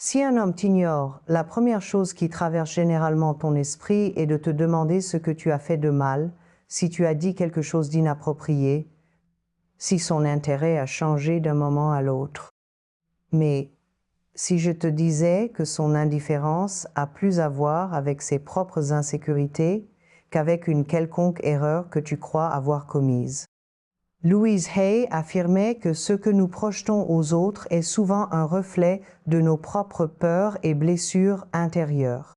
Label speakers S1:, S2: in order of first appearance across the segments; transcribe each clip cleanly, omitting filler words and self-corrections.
S1: Si un homme t'ignore, la première chose qui traverse généralement ton esprit est de te demander ce que tu as fait de mal, si tu as dit quelque chose d'inapproprié, si son intérêt a changé d'un moment à l'autre. Mais si je te disais que son indifférence a plus à voir avec ses propres insécurités qu'avec une quelconque erreur que tu crois avoir commise. Louise Hay affirmait que ce que nous projetons aux autres est souvent un reflet de nos propres peurs et blessures intérieures.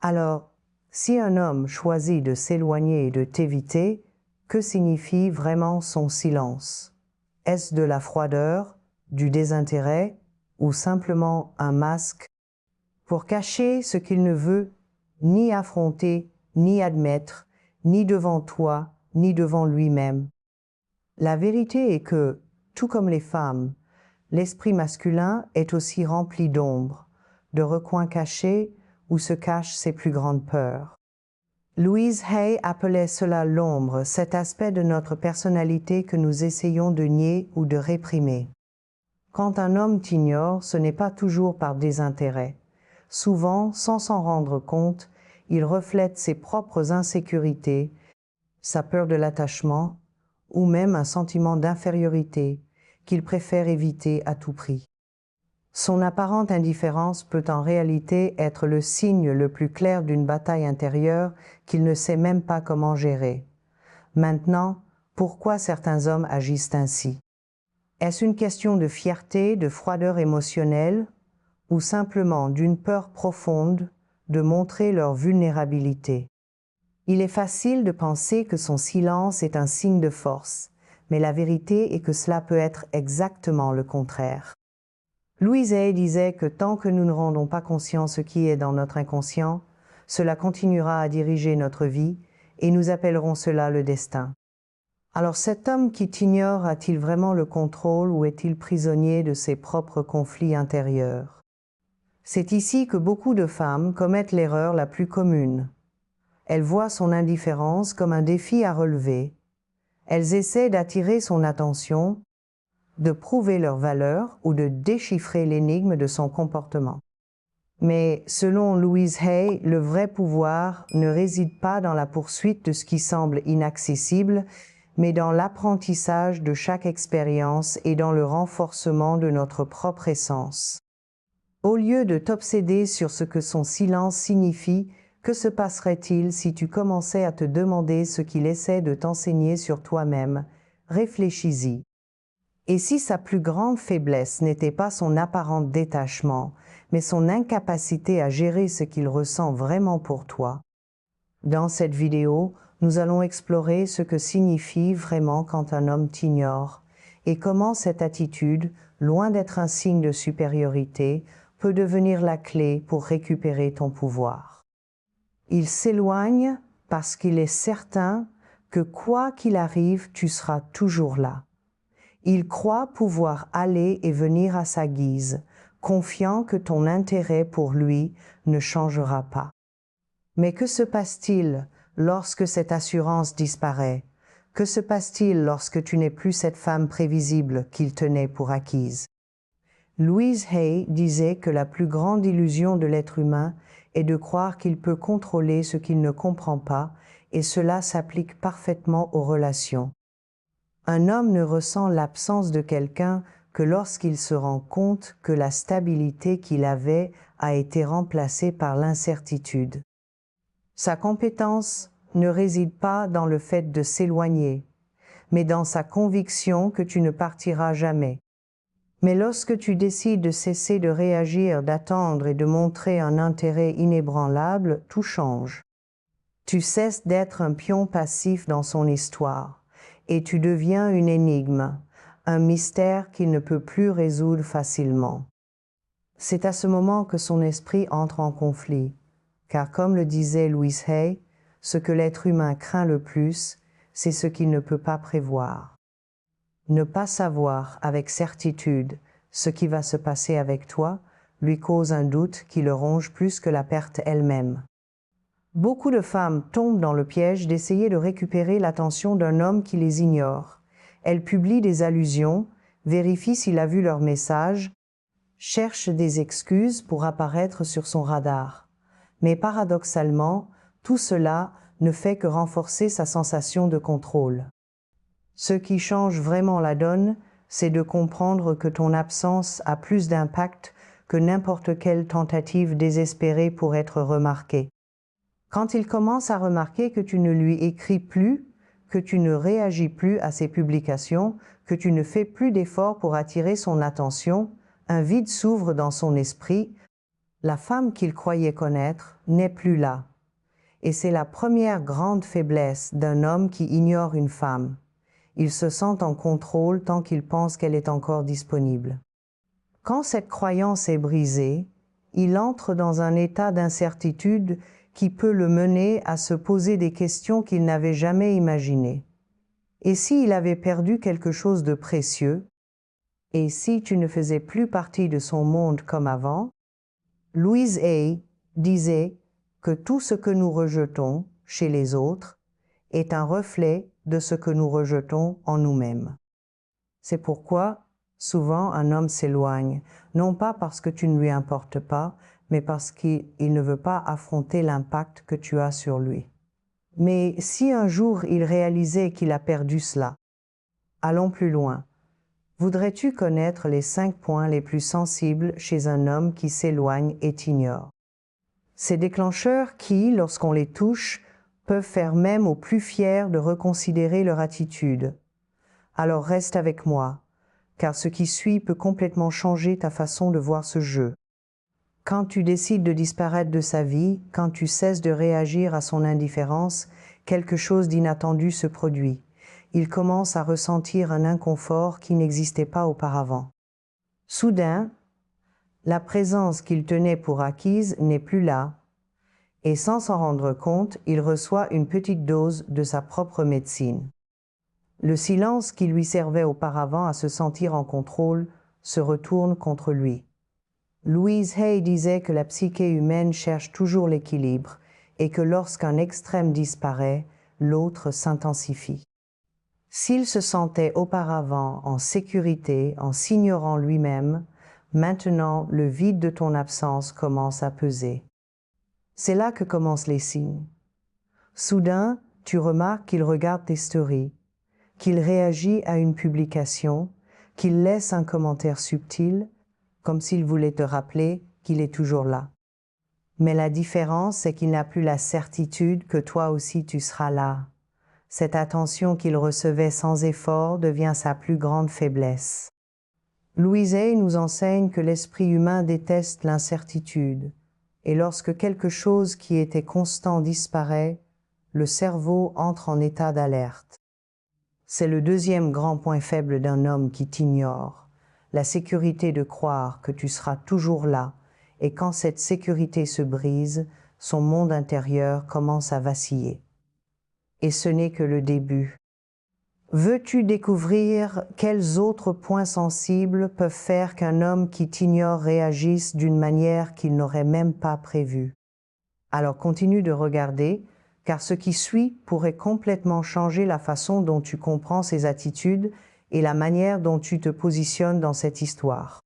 S1: Alors, si un homme choisit de s'éloigner et de t'éviter, que signifie vraiment son silence? Est-ce de la froideur, du désintérêt ou simplement un masque pour cacher ce qu'il ne veut ni affronter, ni admettre, ni devant toi, ni devant lui-même? La vérité est que, tout comme les femmes, l'esprit masculin est aussi rempli d'ombre, de recoins cachés où se cachent ses plus grandes peurs. Louise Hay appelait cela l'ombre, cet aspect de notre personnalité que nous essayons de nier ou de réprimer. Quand un homme t'ignore, ce n'est pas toujours par désintérêt. Souvent, sans s'en rendre compte, il reflète ses propres insécurités, sa peur de l'attachement, ou même un sentiment d'infériorité qu'il préfère éviter à tout prix. Son apparente indifférence peut en réalité être le signe le plus clair d'une bataille intérieure qu'il ne sait même pas comment gérer. Maintenant, pourquoi certains hommes agissent ainsi? Est-ce une question de fierté, de froideur émotionnelle, ou simplement d'une peur profonde de montrer leur vulnérabilité? Il est facile de penser que son silence est un signe de force, mais la vérité est que cela peut être exactement le contraire. Louise Hay disait que tant que nous ne rendons pas conscient ce qui est dans notre inconscient, cela continuera à diriger notre vie et nous appellerons cela le destin. Alors cet homme qui t'ignore a-t-il vraiment le contrôle ou est-il prisonnier de ses propres conflits intérieurs? C'est ici que beaucoup de femmes commettent l'erreur la plus commune. Elles voient son indifférence comme un défi à relever. Elles essaient d'attirer son attention, de prouver leur valeur ou de déchiffrer l'énigme de son comportement. Mais selon Louise Hay, le vrai pouvoir ne réside pas dans la poursuite de ce qui semble inaccessible, mais dans l'apprentissage de chaque expérience et dans le renforcement de notre propre essence. Au lieu de t'obséder sur ce que son silence signifie, que se passerait-il si tu commençais à te demander ce qu'il essaie de t'enseigner sur toi-même? Réfléchis-y. Et si sa plus grande faiblesse n'était pas son apparent détachement, mais son incapacité à gérer ce qu'il ressent vraiment pour toi? Dans cette vidéo, nous allons explorer ce que signifie vraiment quand un homme t'ignore et comment cette attitude, loin d'être un signe de supériorité, peut devenir la clé pour récupérer ton pouvoir. Il s'éloigne parce qu'il est certain que quoi qu'il arrive, tu seras toujours là. Il croit pouvoir aller et venir à sa guise, confiant que ton intérêt pour lui ne changera pas. Mais que se passe-t-il lorsque cette assurance disparaît? Que se passe-t-il lorsque tu n'es plus cette femme prévisible qu'il tenait pour acquise? Louise Hay disait que la plus grande illusion de l'être humain est de croire qu'il peut contrôler ce qu'il ne comprend pas, et cela s'applique parfaitement aux relations. Un homme ne ressent l'absence de quelqu'un que lorsqu'il se rend compte que la stabilité qu'il avait a été remplacée par l'incertitude. Sa compétence ne réside pas dans le fait de s'éloigner, mais dans sa conviction que tu ne partiras jamais. Mais lorsque tu décides de cesser de réagir, d'attendre et de montrer un intérêt inébranlable, tout change. Tu cesses d'être un pion passif dans son histoire, et tu deviens une énigme, un mystère qu'il ne peut plus résoudre facilement. C'est à ce moment que son esprit entre en conflit, car comme le disait Louise Hay, ce que l'être humain craint le plus, c'est ce qu'il ne peut pas prévoir. Ne pas savoir avec certitude ce qui va se passer avec toi lui cause un doute qui le ronge plus que la perte elle-même. Beaucoup de femmes tombent dans le piège d'essayer de récupérer l'attention d'un homme qui les ignore. Elles publient des allusions, vérifient s'il a vu leur message, cherche des excuses pour apparaître sur son radar. Mais paradoxalement, tout cela ne fait que renforcer sa sensation de contrôle. Ce qui change vraiment la donne, c'est de comprendre que ton absence a plus d'impact que n'importe quelle tentative désespérée pour être remarquée. Quand il commence à remarquer que tu ne lui écris plus, que tu ne réagis plus à ses publications, que tu ne fais plus d'efforts pour attirer son attention, un vide s'ouvre dans son esprit. La femme qu'il croyait connaître n'est plus là. Et c'est la première grande faiblesse d'un homme qui ignore une femme. Il se sent en contrôle tant qu'il pense qu'elle est encore disponible. Quand cette croyance est brisée, il entre dans un état d'incertitude qui peut le mener à se poser des questions qu'il n'avait jamais imaginées. Et s'il avait perdu quelque chose de précieux? Et si tu ne faisais plus partie de son monde comme avant? Louise Hay disait que tout ce que nous rejetons chez les autres est un reflet de ce que nous rejetons en nous-mêmes. C'est pourquoi, souvent, un homme s'éloigne, non pas parce que tu ne lui importes pas, mais parce qu'il ne veut pas affronter l'impact que tu as sur lui. Mais si un jour il réalisait qu'il a perdu cela, allons plus loin. Voudrais-tu connaître les 5 points les plus sensibles chez un homme qui s'éloigne et t'ignore? Ces déclencheurs qui, lorsqu'on les touche, peuvent faire même aux plus fiers de reconsidérer leur attitude. Alors reste avec moi, car ce qui suit peut complètement changer ta façon de voir ce jeu. Quand tu décides de disparaître de sa vie, quand tu cesses de réagir à son indifférence, quelque chose d'inattendu se produit. Il commence à ressentir un inconfort qui n'existait pas auparavant. Soudain, la présence qu'il tenait pour acquise n'est plus là, et sans s'en rendre compte, il reçoit une petite dose de sa propre médecine. Le silence qui lui servait auparavant à se sentir en contrôle se retourne contre lui. Louise Hay disait que la psyché humaine cherche toujours l'équilibre et que lorsqu'un extrême disparaît, l'autre s'intensifie. S'il se sentait auparavant en sécurité en s'ignorant lui-même, maintenant le vide de ton absence commence à peser. C'est là que commencent les signes. Soudain, tu remarques qu'il regarde tes stories, qu'il réagit à une publication, qu'il laisse un commentaire subtil, comme s'il voulait te rappeler qu'il est toujours là. Mais la différence, c'est qu'il n'a plus la certitude que toi aussi tu seras là. Cette attention qu'il recevait sans effort devient sa plus grande faiblesse. Louise Hay nous enseigne que l'esprit humain déteste l'incertitude, et lorsque quelque chose qui était constant disparaît, le cerveau entre en état d'alerte. C'est le deuxième grand point faible d'un homme qui t'ignore, la sécurité de croire que tu seras toujours là, et quand cette sécurité se brise, son monde intérieur commence à vaciller. Et ce n'est que le début. Veux-tu découvrir quels autres points sensibles peuvent faire qu'un homme qui t'ignore réagisse d'une manière qu'il n'aurait même pas prévue? Alors continue de regarder, car ce qui suit pourrait complètement changer la façon dont tu comprends ses attitudes et la manière dont tu te positionnes dans cette histoire.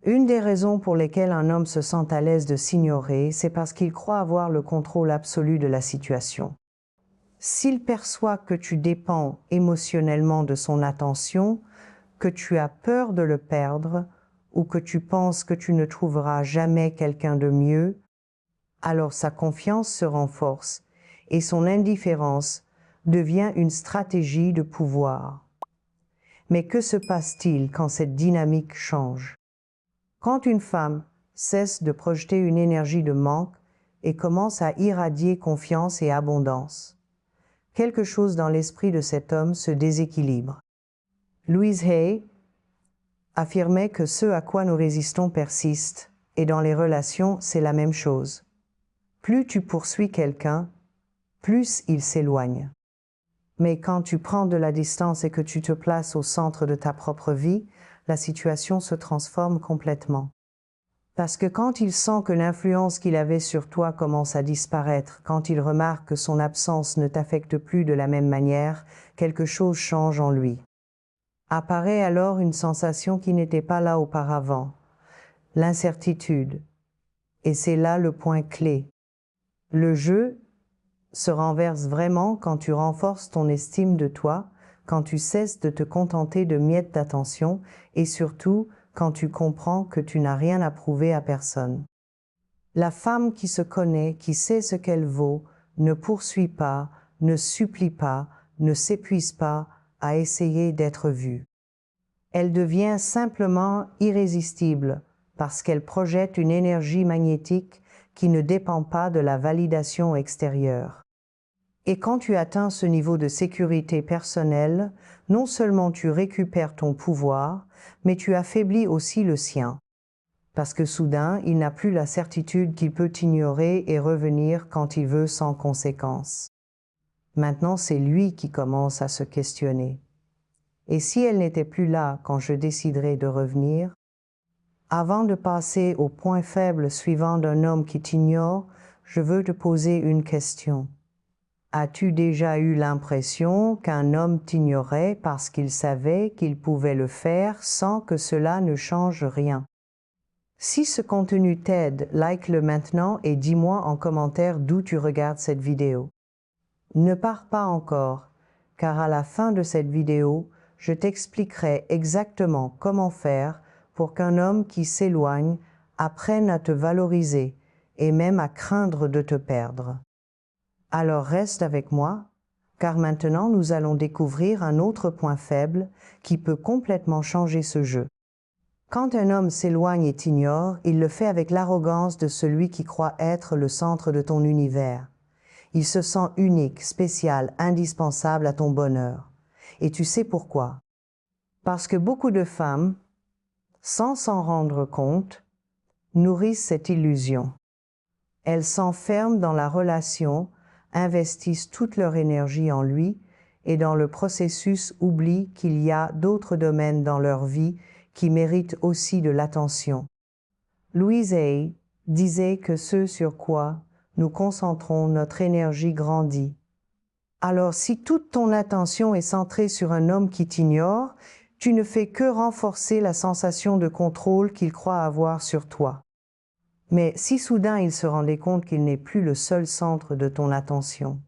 S1: Une des raisons pour lesquelles un homme se sent à l'aise de s'ignorer, c'est parce qu'il croit avoir le contrôle absolu de la situation. S'il perçoit que tu dépends émotionnellement de son attention, que tu as peur de le perdre, ou que tu penses que tu ne trouveras jamais quelqu'un de mieux, alors sa confiance se renforce et son indifférence devient une stratégie de pouvoir. Mais que se passe-t-il quand cette dynamique change? Quand une femme cesse de projeter une énergie de manque et commence à irradier confiance et abondance, quelque chose dans l'esprit de cet homme se déséquilibre. Louise Hay affirmait que ce à quoi nous résistons persiste, et dans les relations, c'est la même chose. Plus tu poursuis quelqu'un, plus il s'éloigne. Mais quand tu prends de la distance et que tu te places au centre de ta propre vie, la situation se transforme complètement. Parce que quand il sent que l'influence qu'il avait sur toi commence à disparaître, quand il remarque que son absence ne t'affecte plus de la même manière, quelque chose change en lui. Apparaît alors une sensation qui n'était pas là auparavant, l'incertitude. Et c'est là le point clé. Le jeu se renverse vraiment quand tu renforces ton estime de toi, quand tu cesses de te contenter de miettes d'attention et surtout quand tu comprends que tu n'as rien à prouver à personne. La femme qui se connaît, qui sait ce qu'elle vaut, ne poursuit pas, ne supplie pas, ne s'épuise pas à essayer d'être vue. Elle devient simplement irrésistible parce qu'elle projette une énergie magnétique qui ne dépend pas de la validation extérieure. Et quand tu atteins ce niveau de sécurité personnelle, non seulement tu récupères ton pouvoir, mais tu affaiblis aussi le sien. Parce que soudain, il n'a plus la certitude qu'il peut t'ignorer et revenir quand il veut sans conséquence. Maintenant, c'est lui qui commence à se questionner. Et si elle n'était plus là quand je déciderai de revenir? Avant de passer au point faible suivant d'un homme qui t'ignore, je veux te poser une question. As-tu déjà eu l'impression qu'un homme t'ignorait parce qu'il savait qu'il pouvait le faire sans que cela ne change rien? Si ce contenu t'aide, like-le maintenant et dis-moi en commentaire d'où tu regardes cette vidéo. Ne pars pas encore, car à la fin de cette vidéo, je t'expliquerai exactement comment faire pour qu'un homme qui s'éloigne apprenne à te valoriser et même à craindre de te perdre. Alors reste avec moi, car maintenant nous allons découvrir un autre point faible qui peut complètement changer ce jeu. Quand un homme s'éloigne et t'ignore, il le fait avec l'arrogance de celui qui croit être le centre de ton univers. Il se sent unique, spécial, indispensable à ton bonheur. Et tu sais pourquoi? Parce que beaucoup de femmes, sans s'en rendre compte, nourrissent cette illusion. Elles s'enferment dans la relation, investissent toute leur énergie en lui et dans le processus oublient qu'il y a d'autres domaines dans leur vie qui méritent aussi de l'attention. Louise Hay disait que ce sur quoi nous concentrons notre énergie grandit. Alors si toute ton attention est centrée sur un homme qui t'ignore, tu ne fais que renforcer la sensation de contrôle qu'il croit avoir sur toi. Mais si soudain il se rendait compte qu'il n'est plus le seul centre de ton attention.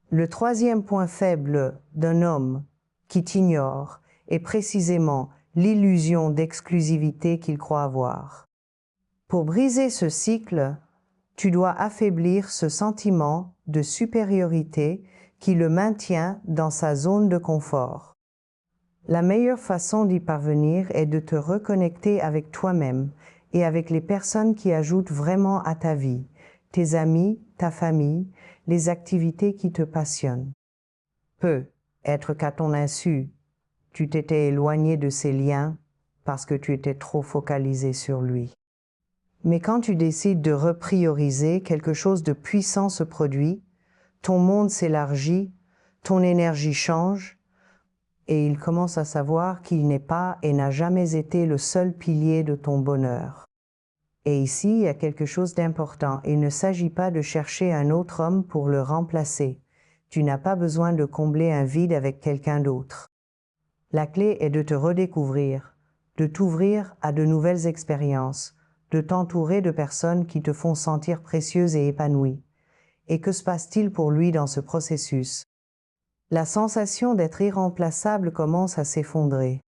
S1: Le troisième point faible d'un homme qui t'ignore est précisément l'illusion d'exclusivité qu'il croit avoir. Pour briser ce cycle, tu dois affaiblir ce sentiment de supériorité qui le maintient dans sa zone de confort. La meilleure façon d'y parvenir est de te reconnecter avec toi-même et avec les personnes qui ajoutent vraiment à ta vie, tes amis, ta famille, les activités qui te passionnent. Peut être qu'à ton insu, tu t'étais éloigné de ces liens parce que tu étais trop focalisé sur lui. Mais quand tu décides de reprioriser, quelque chose de puissant se produit, ton monde s'élargit, ton énergie change, et il commence à savoir qu'il n'est pas et n'a jamais été le seul pilier de ton bonheur. Et ici, il y a quelque chose d'important. Il ne s'agit pas de chercher un autre homme pour le remplacer. Tu n'as pas besoin de combler un vide avec quelqu'un d'autre. La clé est de te redécouvrir, de t'ouvrir à de nouvelles expériences, de t'entourer de personnes qui te font sentir précieuse et épanouie. Et que se passe-t-il pour lui dans ce processus? La sensation d'être irremplaçable commence à s'effondrer.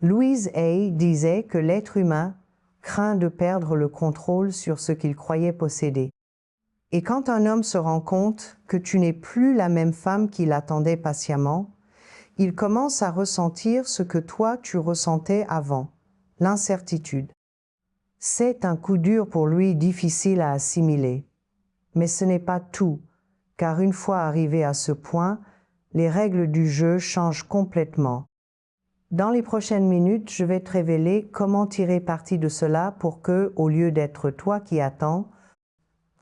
S1: Louise Hay disait que l'être humain craint de perdre le contrôle sur ce qu'il croyait posséder. Et quand un homme se rend compte que tu n'es plus la même femme qu'il attendait patiemment, il commence à ressentir ce que toi tu ressentais avant, l'incertitude. C'est un coup dur pour lui, difficile à assimiler. Mais ce n'est pas tout, car une fois arrivé à ce point, les règles du jeu changent complètement. Dans les prochaines minutes, je vais te révéler comment tirer parti de cela pour que, au lieu d'être toi qui attends,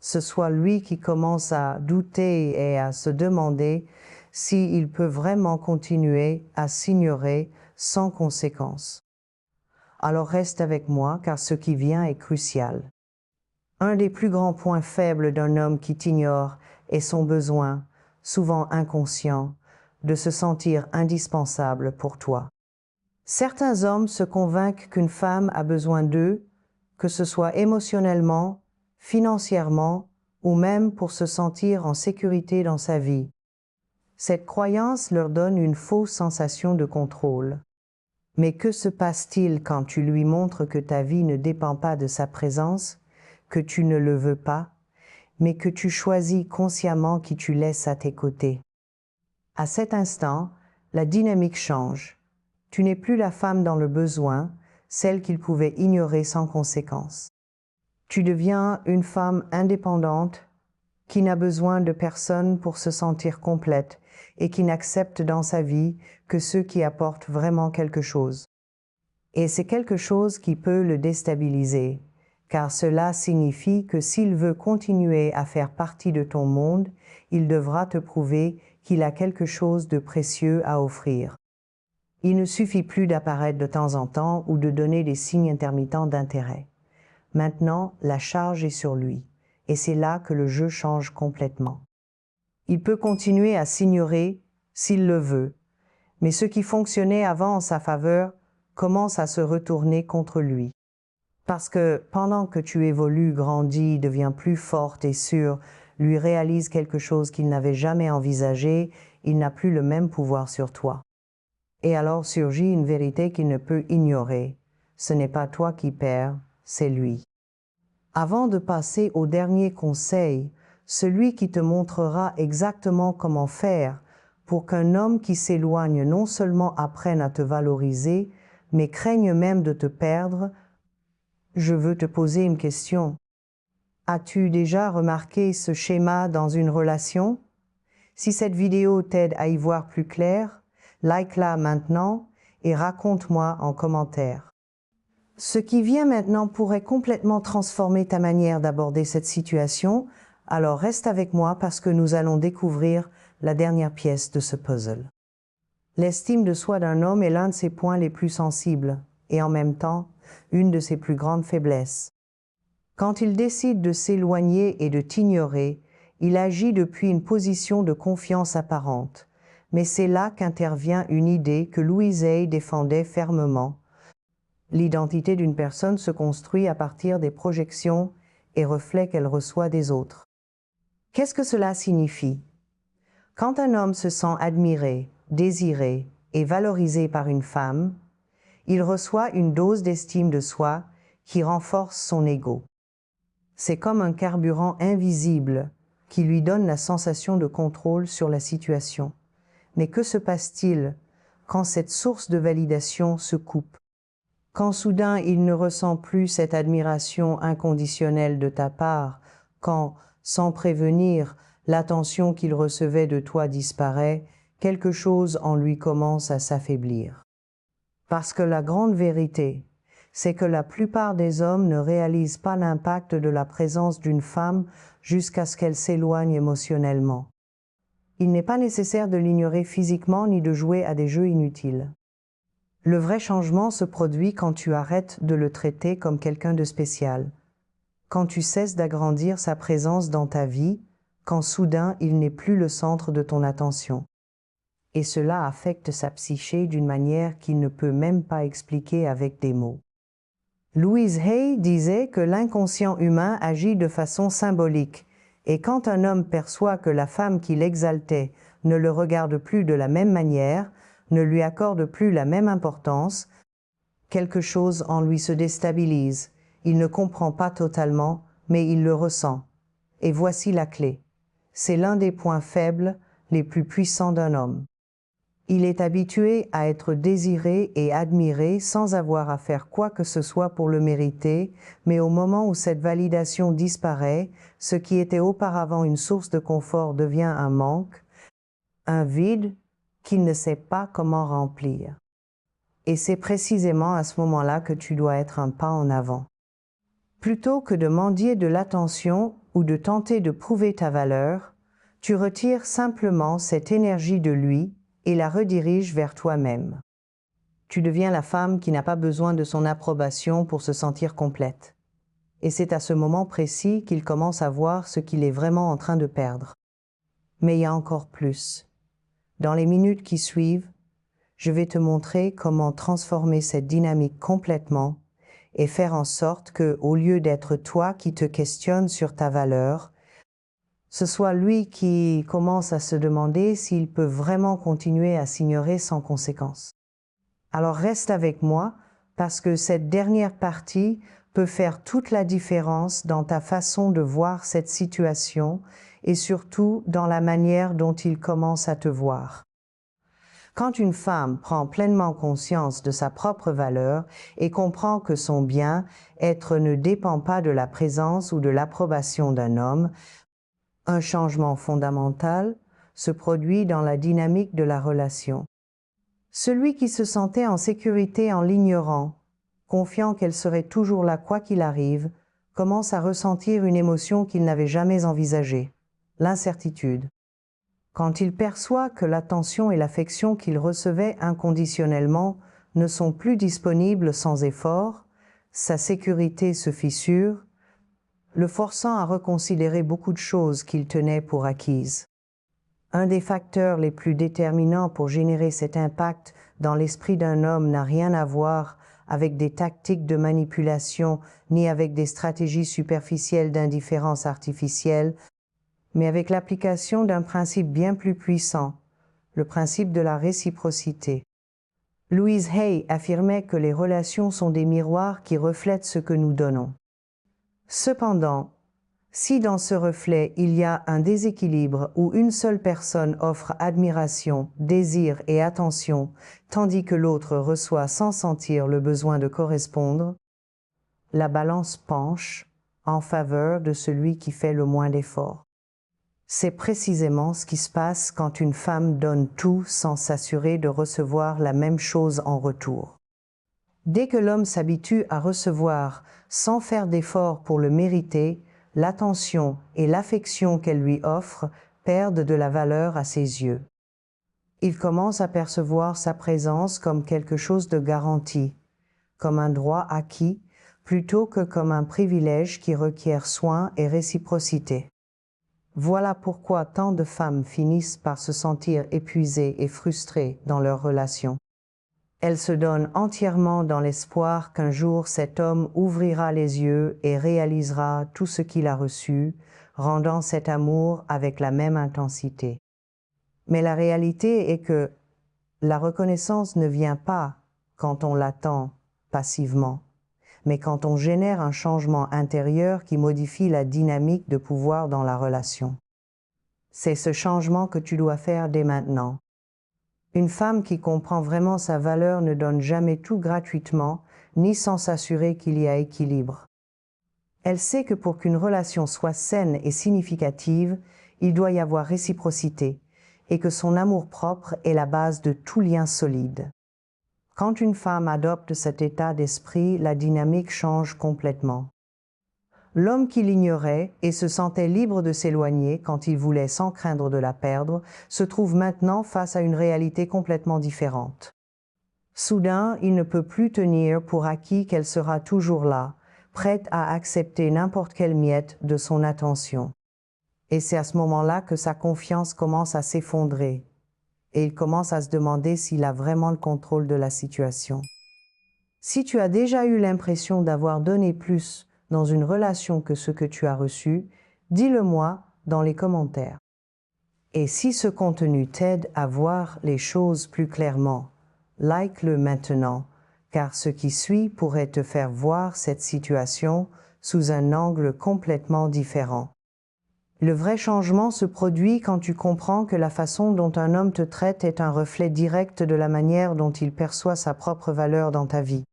S1: ce soit lui qui commence à douter et à se demander s'il peut vraiment continuer à s'ignorer sans conséquence. Alors reste avec moi, car ce qui vient est crucial. Un des plus grands points faibles d'un homme qui t'ignore est son besoin, souvent inconscient, de se sentir indispensable pour toi. Certains hommes se convainquent qu'une femme a besoin d'eux que ce soit émotionnellement, financièrement ou même pour se sentir en sécurité dans sa vie. Cette croyance leur donne une fausse sensation de contrôle. Mais que se passe-t-il quand tu lui montres que ta vie ne dépend pas de sa présence, que tu ne le veux pas, mais que tu choisis consciemment qui tu laisses à tes côtés? À cet instant, la dynamique change. Tu n'es plus la femme dans le besoin, celle qu'il pouvait ignorer sans conséquence. Tu deviens une femme indépendante qui n'a besoin de personne pour se sentir complète et qui n'accepte dans sa vie que ceux qui apportent vraiment quelque chose. Et c'est quelque chose qui peut le déstabiliser, car cela signifie que s'il veut continuer à faire partie de ton monde, il devra te prouver qu'il a quelque chose de précieux à offrir. Il ne suffit plus d'apparaître de temps en temps ou de donner des signes intermittents d'intérêt. Maintenant, la charge est sur lui, et c'est là que le jeu change complètement. Il peut continuer à s'ignorer s'il le veut, mais ce qui fonctionnait avant en sa faveur commence à se retourner contre lui. Parce que pendant que tu évolues, grandis, deviens plus forte et sûre, lui réalise quelque chose qu'il n'avait jamais envisagé, il n'a plus le même pouvoir sur toi. Et alors surgit une vérité qu'il ne peut ignorer. Ce n'est pas toi qui perds, c'est lui. Avant de passer au dernier conseil, celui qui te montrera exactement comment faire pour qu'un homme qui s'éloigne non seulement apprenne à te valoriser, mais craigne même de te perdre, je veux te poser une question. As-tu déjà remarqué ce schéma dans une relation? Si cette vidéo t'aide à y voir plus clair, like-la maintenant et raconte-moi en commentaire. Ce qui vient maintenant pourrait complètement transformer ta manière d'aborder cette situation, alors reste avec moi parce que nous allons découvrir la dernière pièce de ce puzzle. L'estime de soi d'un homme est l'un de ses points les plus sensibles et en même temps, une de ses plus grandes faiblesses. Quand il décide de s'éloigner et de t'ignorer, il agit depuis une position de confiance apparente, mais c'est là qu'intervient une idée que Louise Hay défendait fermement. L'identité d'une personne se construit à partir des projections et reflets qu'elle reçoit des autres. Qu'est-ce que cela signifie? Quand un homme se sent admiré, désiré et valorisé par une femme, il reçoit une dose d'estime de soi qui renforce son ego. C'est comme un carburant invisible qui lui donne la sensation de contrôle sur la situation. Mais que se passe-t-il quand cette source de validation se coupe? Quand soudain il ne ressent plus cette admiration inconditionnelle de ta part, quand, sans prévenir, l'attention qu'il recevait de toi disparaît, quelque chose en lui commence à s'affaiblir. Parce que la grande vérité, c'est que la plupart des hommes ne réalisent pas l'impact de la présence d'une femme jusqu'à ce qu'elle s'éloigne émotionnellement. Il n'est pas nécessaire de l'ignorer physiquement ni de jouer à des jeux inutiles. Le vrai changement se produit quand tu arrêtes de le traiter comme quelqu'un de spécial, quand tu cesses d'agrandir sa présence dans ta vie, quand soudain il n'est plus le centre de ton attention. Et cela affecte sa psyché d'une manière qu'il ne peut même pas expliquer avec des mots. Louise Hay disait que l'inconscient humain agit de façon symbolique, et quand un homme perçoit que la femme qui l'exaltait ne le regarde plus de la même manière, ne lui accorde plus la même importance, quelque chose en lui se déstabilise. Il ne comprend pas totalement, mais il le ressent. Et voici la clé. C'est l'un des points faibles les plus puissants d'un homme. Il est habitué à être désiré et admiré sans avoir à faire quoi que ce soit pour le mériter, mais au moment où cette validation disparaît, ce qui était auparavant une source de confort devient un manque, un vide qu'il ne sait pas comment remplir. Et c'est précisément à ce moment-là que tu dois être un pas en avant. Plutôt que de mendier de l'attention ou de tenter de prouver ta valeur, tu retires simplement cette énergie de lui et la rediriges vers toi-même. Tu deviens la femme qui n'a pas besoin de son approbation pour se sentir complète. Et c'est à ce moment précis qu'il commence à voir ce qu'il est vraiment en train de perdre. Mais il y a encore plus. Dans les minutes qui suivent, je vais te montrer comment transformer cette dynamique complètement et faire en sorte que, au lieu d'être toi qui te questionne sur ta valeur, ce soit lui qui commence à se demander s'il peut vraiment continuer à s'ignorer sans conséquence. Alors reste avec moi, parce que cette dernière partie peut faire toute la différence dans ta façon de voir cette situation et surtout dans la manière dont il commence à te voir. Quand une femme prend pleinement conscience de sa propre valeur et comprend que son bien-être ne dépend pas de la présence ou de l'approbation d'un homme, un changement fondamental se produit dans la dynamique de la relation. Celui qui se sentait en sécurité en l'ignorant, confiant qu'elle serait toujours là quoi qu'il arrive, commence à ressentir une émotion qu'il n'avait jamais envisagée, l'incertitude. Quand il perçoit que l'attention et l'affection qu'il recevait inconditionnellement ne sont plus disponibles sans effort, sa sécurité se fissure, le forçant à reconsidérer beaucoup de choses qu'il tenait pour acquises. Un des facteurs les plus déterminants pour générer cet impact dans l'esprit d'un homme n'a rien à voir avec des tactiques de manipulation ni avec des stratégies superficielles d'indifférence artificielle, mais avec l'application d'un principe bien plus puissant, le principe de la réciprocité. Louise Hay affirmait que les relations sont des miroirs qui reflètent ce que nous donnons. Cependant, si dans ce reflet il y a un déséquilibre où une seule personne offre admiration, désir et attention, tandis que l'autre reçoit sans sentir le besoin de correspondre, la balance penche en faveur de celui qui fait le moins d'efforts. C'est précisément ce qui se passe quand une femme donne tout sans s'assurer de recevoir la même chose en retour. Dès que l'homme s'habitue à recevoir sans faire d'effort pour le mériter, l'attention et l'affection qu'elle lui offre perdent de la valeur à ses yeux. Il commence à percevoir sa présence comme quelque chose de garanti, comme un droit acquis, plutôt que comme un privilège qui requiert soin et réciprocité. Voilà pourquoi tant de femmes finissent par se sentir épuisées et frustrées dans leur relation. Elles se donnent entièrement dans l'espoir qu'un jour cet homme ouvrira les yeux et réalisera tout ce qu'il a reçu, rendant cet amour avec la même intensité. Mais la réalité est que la reconnaissance ne vient pas quand on l'attend passivement, mais quand on génère un changement intérieur qui modifie la dynamique de pouvoir dans la relation. C'est ce changement que tu dois faire dès maintenant. Une femme qui comprend vraiment sa valeur ne donne jamais tout gratuitement, ni sans s'assurer qu'il y a équilibre. Elle sait que pour qu'une relation soit saine et significative, il doit y avoir réciprocité, et que son amour-propre est la base de tout lien solide. Quand une femme adopte cet état d'esprit, la dynamique change complètement. L'homme qui l'ignorait et se sentait libre de s'éloigner quand il voulait sans craindre de la perdre, se trouve maintenant face à une réalité complètement différente. Soudain, il ne peut plus tenir pour acquis qu'elle sera toujours là, prête à accepter n'importe quelle miette de son attention. Et c'est à ce moment-là que sa confiance commence à s'effondrer, et il commence à se demander s'il a vraiment le contrôle de la situation. Si tu as déjà eu l'impression d'avoir donné plus dans une relation que ce que tu as reçu, dis-le-moi dans les commentaires. Et si ce contenu t'aide à voir les choses plus clairement, like-le maintenant, car ce qui suit pourrait te faire voir cette situation sous un angle complètement différent. Le vrai changement se produit quand tu comprends que la façon dont un homme te traite est un reflet direct de la manière dont il perçoit sa propre valeur dans ta vie.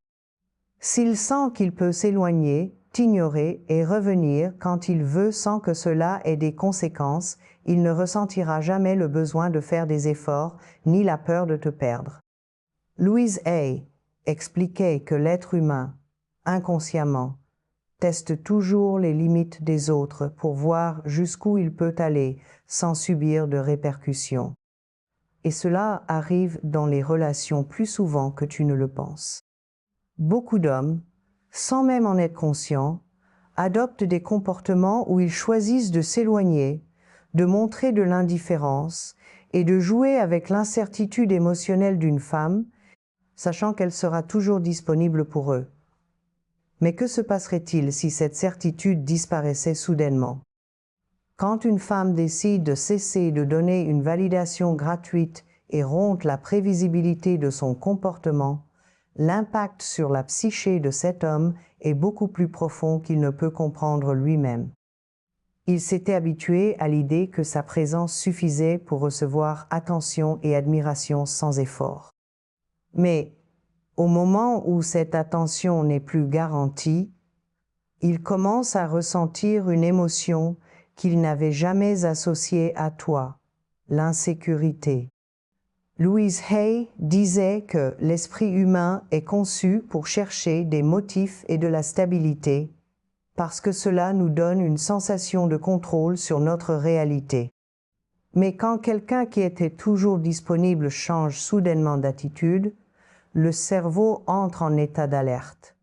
S1: S'il sent qu'il peut s'éloigner, t'ignorer et revenir quand il veut sans que cela ait des conséquences, il ne ressentira jamais le besoin de faire des efforts ni la peur de te perdre. Louise Hay expliquait que l'être humain, inconsciemment, teste toujours les limites des autres pour voir jusqu'où il peut aller sans subir de répercussions. Et cela arrive dans les relations plus souvent que tu ne le penses. Beaucoup d'hommes, sans même en être conscients, adoptent des comportements où ils choisissent de s'éloigner, de montrer de l'indifférence et de jouer avec l'incertitude émotionnelle d'une femme, sachant qu'elle sera toujours disponible pour eux. Mais que se passerait-il si cette certitude disparaissait soudainement? Quand une femme décide de cesser de donner une validation gratuite et rompre la prévisibilité de son comportement, l'impact sur la psyché de cet homme est beaucoup plus profond qu'il ne peut comprendre lui-même. Il s'était habitué à l'idée que sa présence suffisait pour recevoir attention et admiration sans effort. Mais au moment où cette attention n'est plus garantie, il commence à ressentir une émotion qu'il n'avait jamais associée à toi, l'insécurité. Louise Hay disait que l'esprit humain est conçu pour chercher des motifs et de la stabilité, parce que cela nous donne une sensation de contrôle sur notre réalité. Mais quand quelqu'un qui était toujours disponible change soudainement d'attitude, le cerveau entre en état d'alerte.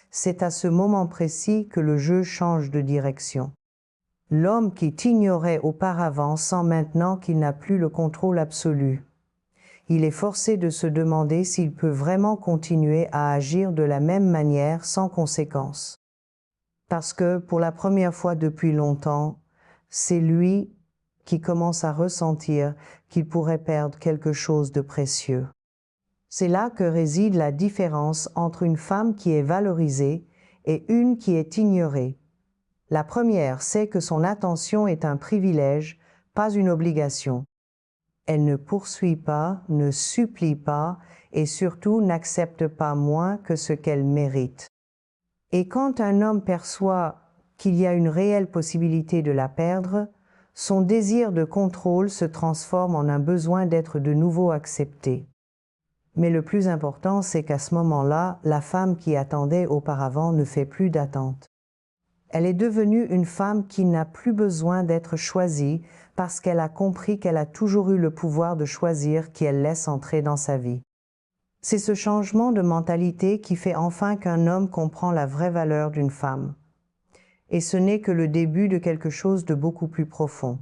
S1: C'est à ce moment précis que le jeu change de direction. L'homme qui t'ignorait auparavant sent maintenant qu'il n'a plus le contrôle absolu. Il est forcé de se demander s'il peut vraiment continuer à agir de la même manière sans conséquence. Parce que, pour la première fois depuis longtemps, c'est lui qui commence à ressentir qu'il pourrait perdre quelque chose de précieux. C'est là que réside la différence entre une femme qui est valorisée et une qui est ignorée. La première sait que son attention est un privilège, pas une obligation. Elle ne poursuit pas, ne supplie pas et surtout n'accepte pas moins que ce qu'elle mérite. Et quand un homme perçoit qu'il y a une réelle possibilité de la perdre, son désir de contrôle se transforme en un besoin d'être de nouveau accepté. Mais le plus important, c'est qu'à ce moment-là, la femme qui attendait auparavant ne fait plus d'attente. Elle est devenue une femme qui n'a plus besoin d'être choisie parce qu'elle a compris qu'elle a toujours eu le pouvoir de choisir qui elle laisse entrer dans sa vie. C'est ce changement de mentalité qui fait enfin qu'un homme comprend la vraie valeur d'une femme. Et ce n'est que le début de quelque chose de beaucoup plus profond.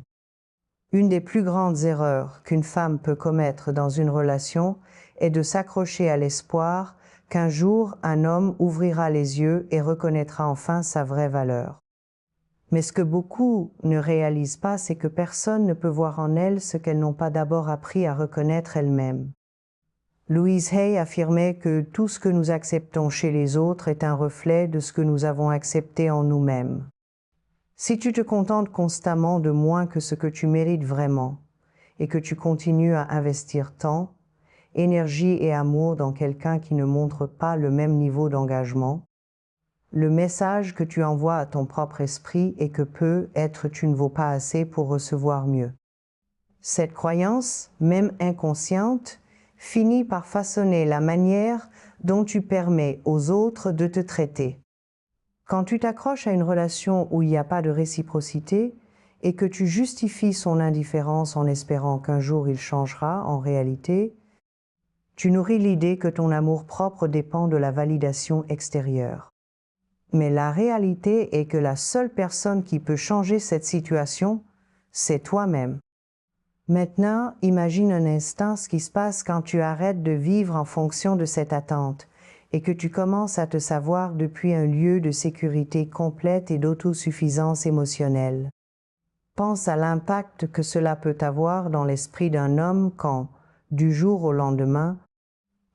S1: Une des plus grandes erreurs qu'une femme peut commettre dans une relation est de s'accrocher à l'espoir qu'un jour un homme ouvrira les yeux et reconnaîtra enfin sa vraie valeur. Mais ce que beaucoup ne réalisent pas, c'est que personne ne peut voir en elles ce qu'elles n'ont pas d'abord appris à reconnaître elles-mêmes. Louise Hay affirmait que tout ce que nous acceptons chez les autres est un reflet de ce que nous avons accepté en nous-mêmes. Si tu te contentes constamment de moins que ce que tu mérites vraiment, et que tu continues à investir temps, énergie et amour dans quelqu'un qui ne montre pas le même niveau d'engagement, le message que tu envoies à ton propre esprit est que peut-être tu ne vaux pas assez pour recevoir mieux. Cette croyance, même inconsciente, finit par façonner la manière dont tu permets aux autres de te traiter. Quand tu t'accroches à une relation où il n'y a pas de réciprocité et que tu justifies son indifférence en espérant qu'un jour il changera en réalité, tu nourris l'idée que ton amour-propre dépend de la validation extérieure. Mais la réalité est que la seule personne qui peut changer cette situation, c'est toi-même. Maintenant, imagine un instant ce qui se passe quand tu arrêtes de vivre en fonction de cette attente et que tu commences à te savoir depuis un lieu de sécurité complète et d'autosuffisance émotionnelle. Pense à l'impact que cela peut avoir dans l'esprit d'un homme quand, du jour au lendemain,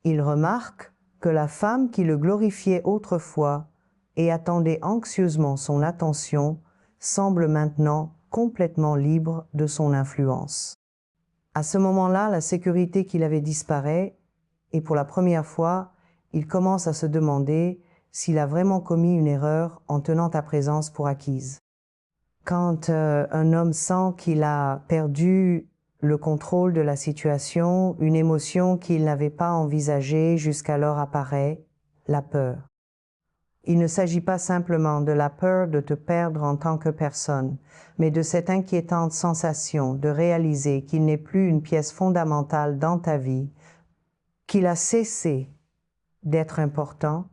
S1: il remarque que la femme qui le glorifiait autrefois et attendait anxieusement son attention semble maintenant complètement libre de son influence. À ce moment-là, la sécurité qu'il avait disparaît et pour la première fois, il commence à se demander s'il a vraiment commis une erreur en tenant ta présence pour acquise. Quand un homme sent qu'il a perdu le contrôle de la situation, une émotion qu'il n'avait pas envisagée jusqu'alors apparaît, la peur. Il ne s'agit pas simplement de la peur de te perdre en tant que personne, mais de cette inquiétante sensation de réaliser qu'il n'est plus une pièce fondamentale dans ta vie, qu'il a cessé d'être important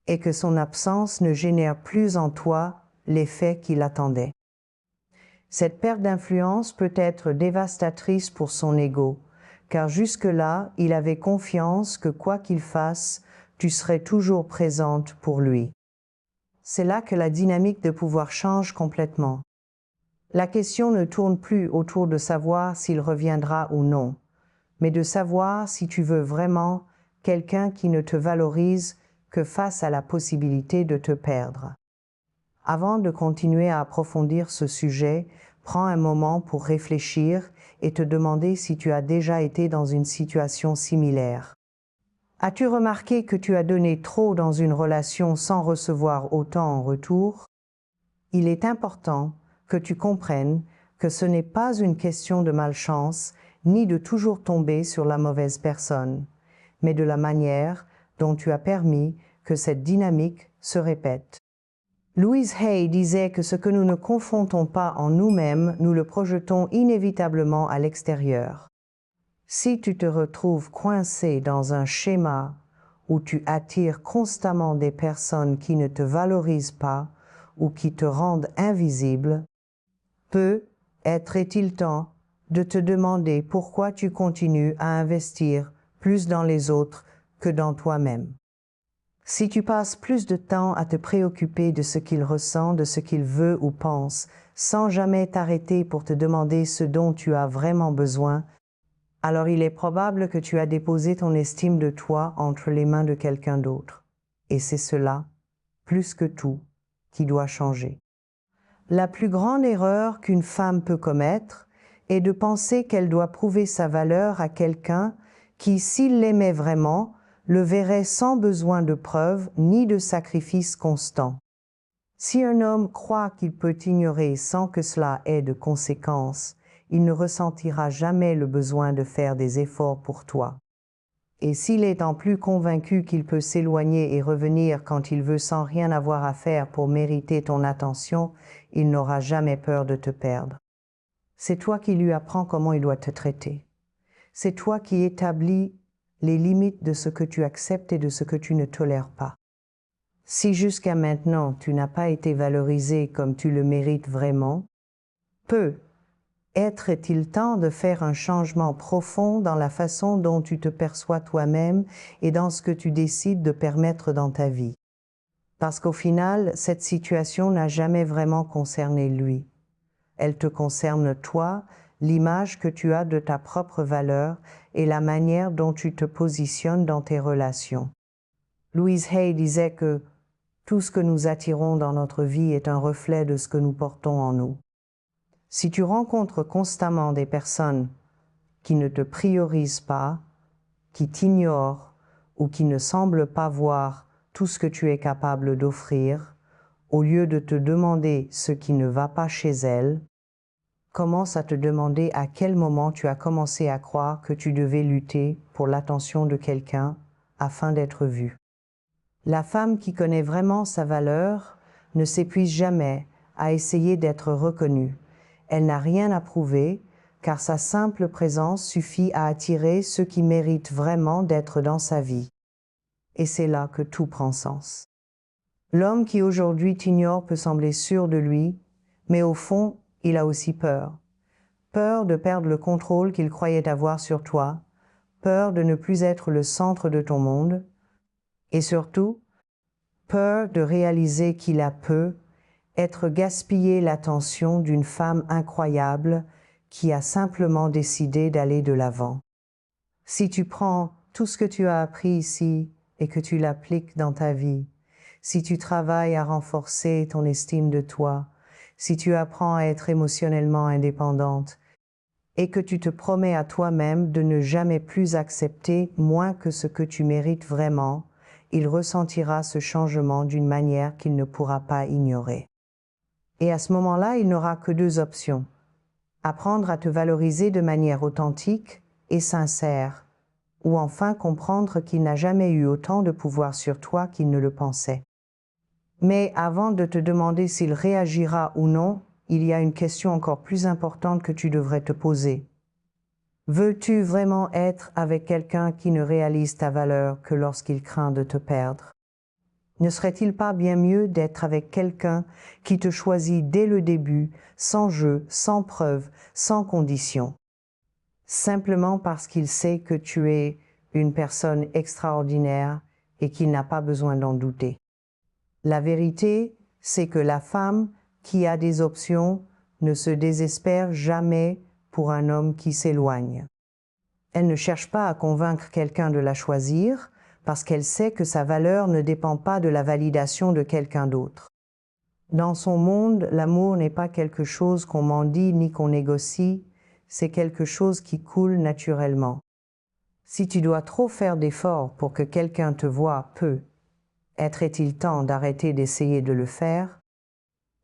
S1: et que son absence ne génère plus en toi l'effet qu'il attendait. Cette perte d'influence peut être dévastatrice pour son ego, car jusque-là, il avait confiance que quoi qu'il fasse, tu serais toujours présente pour lui. C'est là que la dynamique de pouvoir change complètement. La question ne tourne plus autour de savoir s'il reviendra ou non, mais de savoir si tu veux vraiment quelqu'un qui ne te valorise que face à la possibilité de te perdre. Avant de continuer à approfondir ce sujet, prends un moment pour réfléchir et te demander si tu as déjà été dans une situation similaire. As-tu remarqué que tu as donné trop dans une relation sans recevoir autant en retour? Il est important que tu comprennes que ce n'est pas une question de malchance ni de toujours tomber sur la mauvaise personne, mais de la manière dont tu as permis que cette dynamique se répète. Louise Hay disait que ce que nous ne confrontons pas en nous-mêmes, nous le projetons inévitablement à l'extérieur. Si tu te retrouves coincé dans un schéma où tu attires constamment des personnes qui ne te valorisent pas ou qui te rendent invisible, peut-être temps de te demander pourquoi tu continues à investir plus dans les autres que dans toi-même. Si tu passes plus de temps à te préoccuper de ce qu'il ressent, de ce qu'il veut ou pense, sans jamais t'arrêter pour te demander ce dont tu as vraiment besoin, alors il est probable que tu as déposé ton estime de toi entre les mains de quelqu'un d'autre. Et c'est cela, plus que tout, qui doit changer. La plus grande erreur qu'une femme peut commettre est de penser qu'elle doit prouver sa valeur à quelqu'un qui, s'il l'aimait vraiment, le verrait sans besoin de preuves ni de sacrifices constants. Si un homme croit qu'il peut t'ignorer sans que cela ait de conséquences, il ne ressentira jamais le besoin de faire des efforts pour toi. Et s'il est en plus convaincu qu'il peut s'éloigner et revenir quand il veut sans rien avoir à faire pour mériter ton attention, il n'aura jamais peur de te perdre. C'est toi qui lui apprends comment il doit te traiter. C'est toi qui établis les limites de ce que tu acceptes et de ce que tu ne tolères pas. Si jusqu'à maintenant tu n'as pas été valorisé comme tu le mérites vraiment, peut-il temps de faire un changement profond dans la façon dont tu te perçois toi-même et dans ce que tu décides de permettre dans ta vie. Parce qu'au final, cette situation n'a jamais vraiment concerné lui. Elle te concerne toi, l'image que tu as de ta propre valeur et la manière dont tu te positionnes dans tes relations. Louise Hay disait que tout ce que nous attirons dans notre vie est un reflet de ce que nous portons en nous. Si tu rencontres constamment des personnes qui ne te priorisent pas, qui t'ignorent ou qui ne semblent pas voir tout ce que tu es capable d'offrir, au lieu de te demander ce qui ne va pas chez elles, commence à te demander à quel moment tu as commencé à croire que tu devais lutter pour l'attention de quelqu'un afin d'être vue. La femme qui connaît vraiment sa valeur ne s'épuise jamais à essayer d'être reconnue. Elle n'a rien à prouver, car sa simple présence suffit à attirer ceux qui méritent vraiment d'être dans sa vie. Et c'est là que tout prend sens. L'homme qui aujourd'hui t'ignore peut sembler sûr de lui, mais au fond, il a aussi peur. Peur de perdre le contrôle qu'il croyait avoir sur toi, peur de ne plus être le centre de ton monde, et surtout, peur de réaliser qu'il a être gaspillé l'attention d'une femme incroyable qui a simplement décidé d'aller de l'avant. Si tu prends tout ce que tu as appris ici et que tu l'appliques dans ta vie, si tu travailles à renforcer ton estime de toi, si tu apprends à être émotionnellement indépendante et que tu te promets à toi-même de ne jamais plus accepter moins que ce que tu mérites vraiment, il ressentira ce changement d'une manière qu'il ne pourra pas ignorer. Et à ce moment-là, il n'aura que deux options. Apprendre à te valoriser de manière authentique et sincère, ou enfin comprendre qu'il n'a jamais eu autant de pouvoir sur toi qu'il ne le pensait. Mais avant de te demander s'il réagira ou non, il y a une question encore plus importante que tu devrais te poser. Veux-tu vraiment être avec quelqu'un qui ne réalise ta valeur que lorsqu'il craint de te perdre? Ne serait-il pas bien mieux d'être avec quelqu'un qui te choisit dès le début, sans jeu, sans preuve, sans condition, simplement parce qu'il sait que tu es une personne extraordinaire et qu'il n'a pas besoin d'en douter. La vérité, c'est que la femme qui a des options ne se désespère jamais pour un homme qui s'éloigne. Elle ne cherche pas à convaincre quelqu'un de la choisir parce qu'elle sait que sa valeur ne dépend pas de la validation de quelqu'un d'autre. Dans son monde, l'amour n'est pas quelque chose qu'on mendie ni qu'on négocie, c'est quelque chose qui coule naturellement. Si tu dois trop faire d'efforts pour que quelqu'un te voie peu, être-il temps d'arrêter d'essayer de le faire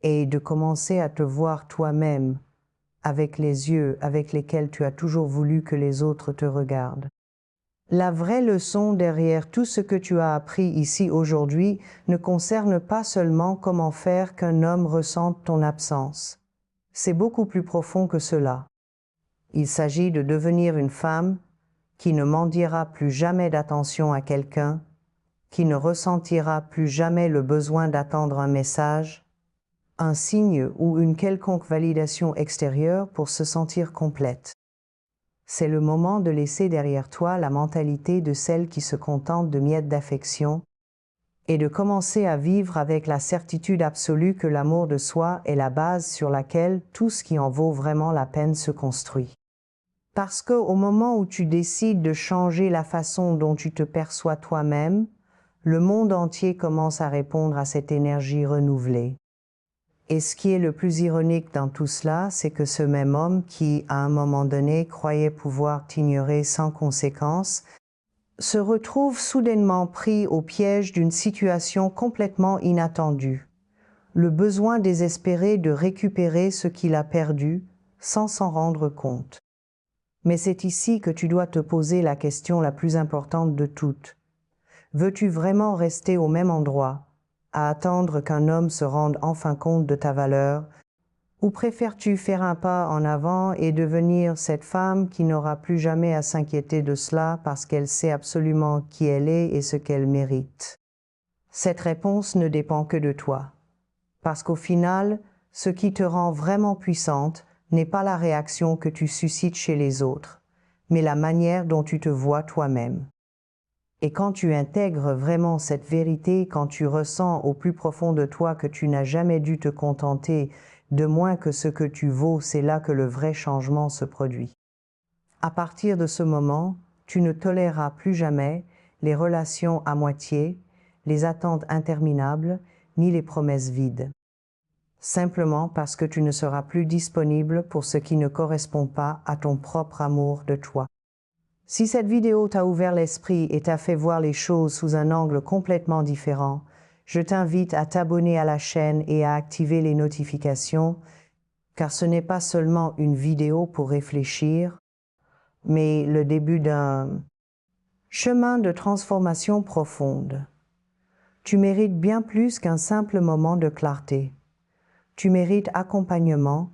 S1: et de commencer à te voir toi-même avec les yeux avec lesquels tu as toujours voulu que les autres te regardent? La vraie leçon derrière tout ce que tu as appris ici aujourd'hui ne concerne pas seulement comment faire qu'un homme ressente ton absence. C'est beaucoup plus profond que cela. Il s'agit de devenir une femme qui ne mendiera plus jamais d'attention à quelqu'un, qui ne ressentira plus jamais le besoin d'attendre un message, un signe ou une quelconque validation extérieure pour se sentir complète. C'est le moment de laisser derrière toi la mentalité de celle qui se contente de miettes d'affection et de commencer à vivre avec la certitude absolue que l'amour de soi est la base sur laquelle tout ce qui en vaut vraiment la peine se construit. Parce qu'au moment où tu décides de changer la façon dont tu te perçois toi-même, le monde entier commence à répondre à cette énergie renouvelée. Et ce qui est le plus ironique dans tout cela, c'est que ce même homme qui, à un moment donné, croyait pouvoir t'ignorer sans conséquence, se retrouve soudainement pris au piège d'une situation complètement inattendue. Le besoin désespéré de récupérer ce qu'il a perdu sans s'en rendre compte. Mais c'est ici que tu dois te poser la question la plus importante de toutes. Veux-tu vraiment rester au même endroit, à attendre qu'un homme se rende enfin compte de ta valeur, ou préfères-tu faire un pas en avant et devenir cette femme qui n'aura plus jamais à s'inquiéter de cela parce qu'elle sait absolument qui elle est et ce qu'elle mérite? Cette réponse ne dépend que de toi, parce qu'au final, ce qui te rend vraiment puissante n'est pas la réaction que tu suscites chez les autres, mais la manière dont tu te vois toi-même. Et quand tu intègres vraiment cette vérité, quand tu ressens au plus profond de toi que tu n'as jamais dû te contenter de moins que ce que tu vaux, c'est là que le vrai changement se produit. À partir de ce moment, tu ne toléreras plus jamais les relations à moitié, les attentes interminables, ni les promesses vides. Simplement parce que tu ne seras plus disponible pour ce qui ne correspond pas à ton propre amour de toi. Si cette vidéo t'a ouvert l'esprit et t'a fait voir les choses sous un angle complètement différent, je t'invite à t'abonner à la chaîne et à activer les notifications, car ce n'est pas seulement une vidéo pour réfléchir, mais le début d'un chemin de transformation profonde. Tu mérites bien plus qu'un simple moment de clarté. Tu mérites accompagnement,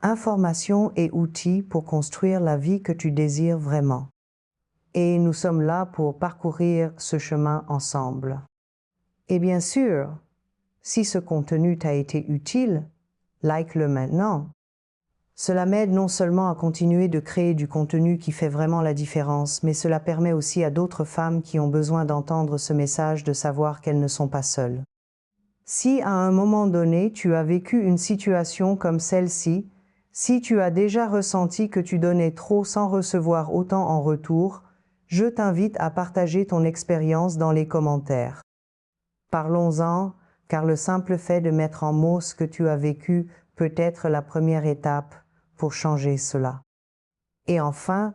S1: information et outils pour construire la vie que tu désires vraiment. Et nous sommes là pour parcourir ce chemin ensemble. Et bien sûr, si ce contenu t'a été utile, like-le maintenant. Cela m'aide non seulement à continuer de créer du contenu qui fait vraiment la différence, mais cela permet aussi à d'autres femmes qui ont besoin d'entendre ce message de savoir qu'elles ne sont pas seules. Si à un moment donné tu as vécu une situation comme celle-ci, si tu as déjà ressenti que tu donnais trop sans recevoir autant en retour, je t'invite à partager ton expérience dans les commentaires. Parlons-en, car le simple fait de mettre en mots ce que tu as vécu peut être la première étape pour changer cela. Et enfin,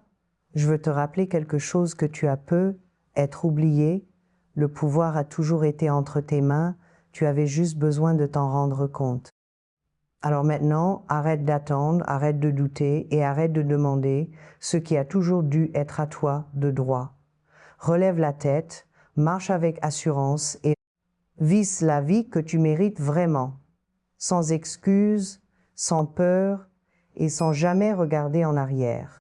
S1: je veux te rappeler quelque chose que tu as peu être oublié, le pouvoir a toujours été entre tes mains, tu avais juste besoin de t'en rendre compte. Alors maintenant, arrête d'attendre, arrête de douter et arrête de demander ce qui a toujours dû être à toi de droit. Relève la tête, marche avec assurance et vise la vie que tu mérites vraiment, sans excuses, sans peur et sans jamais regarder en arrière.